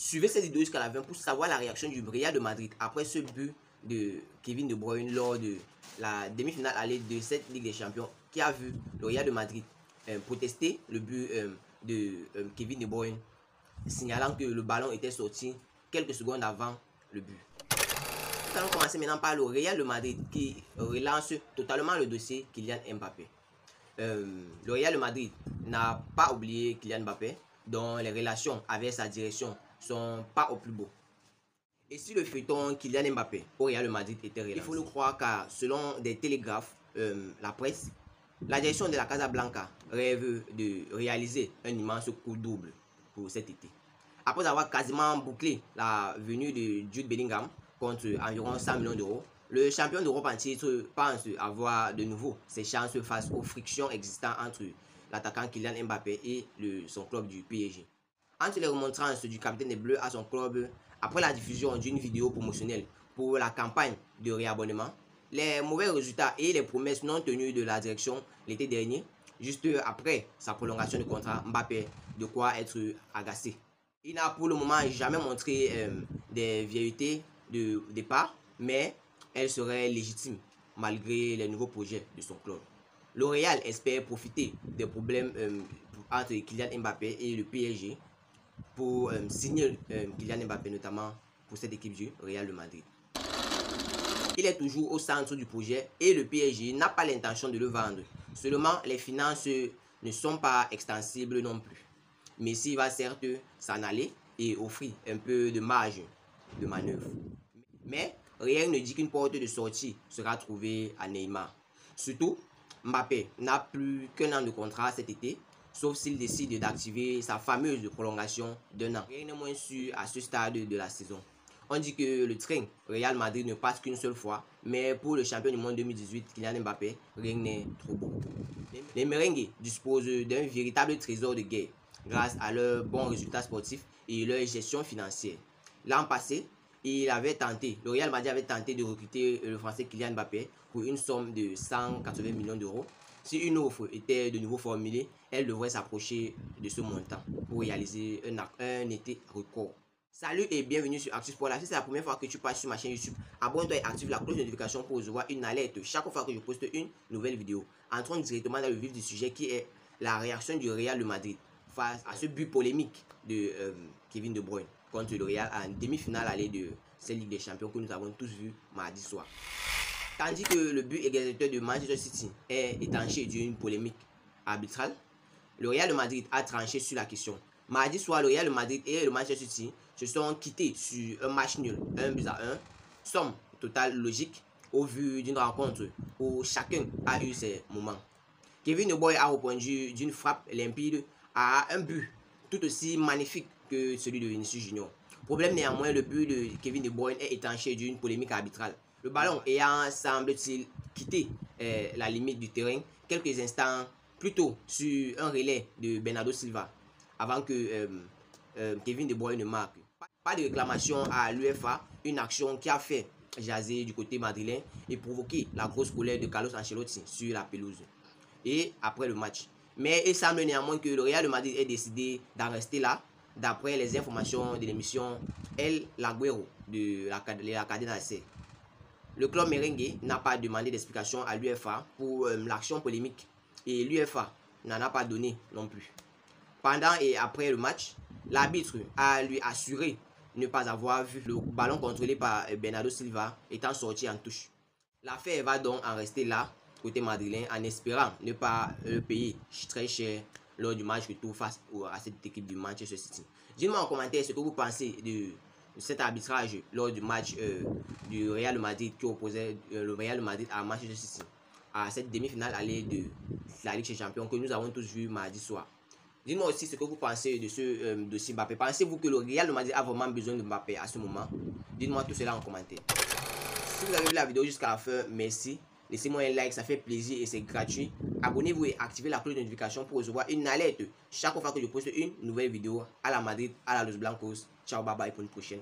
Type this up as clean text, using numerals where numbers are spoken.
Suivez cette vidéo jusqu'à la fin pour savoir la réaction du Real de Madrid après ce but de Kevin De Bruyne lors de la demi-finale aller de cette Ligue des Champions qui a vu le Real de Madrid protester le but de Kevin De Bruyne, signalant que le ballon était sorti quelques secondes avant le but. Nous allons commencer maintenant par le Real de Madrid qui relance totalement le dossier Kylian Mbappé. Le Real de Madrid n'a pas oublié Kylian Mbappé, dont les relations avec sa direction sont pas au plus beau. Et si le feuilleton Kylian Mbappé au Real de Madrid était réel, il faut le croire car selon des télégraphes, la presse, la direction de la Casablanca rêve de réaliser un immense coup double pour cet été. Après avoir quasiment bouclé la venue de Jude Bellingham contre environ 100 millions d'euros, le champion d'Europe en titre pense avoir de nouveau ses chances face aux frictions existantes entre l'attaquant Kylian Mbappé et son club du PSG. Entre les remontrances du capitaine des Bleus à son club après la diffusion d'une vidéo promotionnelle pour la campagne de réabonnement, les mauvais résultats et les promesses non tenues de la direction l'été dernier, juste après sa prolongation de contrat, Mbappé de quoi être agacé. Il n'a pour le moment jamais montré des velléités de départ, mais elle serait légitime malgré les nouveaux projets de son club. Le Real espère profiter des problèmes entre Kylian Mbappé et le PSG pour signer Kylian Mbappé notamment pour cette équipe du Real de Madrid. Il est toujours au centre du projet et le PSG n'a pas l'intention de le vendre. Seulement les finances ne sont pas extensibles non plus. Messi va certes s'en aller et offrir un peu de marge de manœuvre. Mais rien ne dit qu'une porte de sortie sera trouvée à Neymar. Surtout, Mbappé n'a plus qu'un an de contrat cet été, sauf s'il décide d'activer sa fameuse prolongation d'un an. Rien n'est moins sûr à ce stade de la saison. On dit que le train Real Madrid ne passe qu'une seule fois, mais pour le champion du monde 2018, Kylian Mbappé, rien n'est trop beau. Les merengues disposent d'un véritable trésor de guerre grâce à leurs bons résultats sportifs et leur gestion financière. L'an passé, le Real Madrid avait tenté de recruter le français Kylian Mbappé pour une somme de 180 millions d'euros. Si une offre était de nouveau formulée, elle devrait s'approcher de ce montant pour réaliser un été record. Salut et bienvenue sur Actu Sport. Si c'est la première fois que tu passes sur ma chaîne YouTube, abonne-toi et active la cloche de notification pour recevoir une alerte chaque fois que je poste une nouvelle vidéo. Entrons directement dans le vif du sujet qui est la réaction du Real de Madrid face à ce but polémique de Kevin De Bruyne contre le Real en demi-finale allée de cette Ligue des Champions que nous avons tous vu mardi soir. Tandis que le but égalisateur de Manchester City est étanché d'une polémique arbitrale, le Real de Madrid a tranché sur la question. Mardi soir, le Real de Madrid et le Manchester City se sont quittés sur un match nul 1-1, somme totale logique au vu d'une rencontre où chacun a eu ses moments. Kevin De Bruyne a répondu d'une frappe limpide à un but tout aussi magnifique que celui de Vinicius Junior. Problème néanmoins, le but de Kevin De Bruyne est étanché d'une polémique arbitrale. Le ballon ayant, semble-t-il, quitté la limite du terrain quelques instants plus tôt sur un relais de Bernardo Silva avant que Kevin De Bruyne ne marque. Pas de réclamation à l'UEFA, une action qui a fait jaser du côté madrilène et provoqué la grosse colère de Carlos Ancelotti sur la pelouse et après le match. Mais il semble néanmoins que le Real de Madrid ait décidé d'en rester là, d'après les informations de l'émission El Laguero de la cadena SER. Le club merengue n'a pas demandé d'explication à l'UEFA pour l'action polémique et l'UEFA n'en a pas donné non plus. Pendant et après le match, l'arbitre a lui assuré ne pas avoir vu le ballon contrôlé par Bernardo Silva étant sorti en touche. L'affaire va donc en rester là, côté madrilène, en espérant ne pas le payer très cher lors du match retour face à cette équipe du Manchester City. Dites-moi en commentaire ce que vous pensez de cet arbitrage lors du match du Real de Madrid qui opposait le Real de Madrid à Manchester City à cette demi-finale allée de la Ligue des Champions que nous avons tous vu mardi soir. Dites-moi aussi ce que vous pensez de ce dossier Mbappé. Pensez-vous que le Real de Madrid a vraiment besoin de Mbappé à ce moment? Dites-moi tout cela en commentaire. Si vous avez vu la vidéo jusqu'à la fin, merci. Laissez-moi un like, ça fait plaisir et c'est gratuit. Abonnez-vous et activez la cloche de notification pour recevoir une alerte chaque fois que je poste une nouvelle vidéo à la Madrid, à la Los Blancos. Ciao, bye bye pour une prochaine.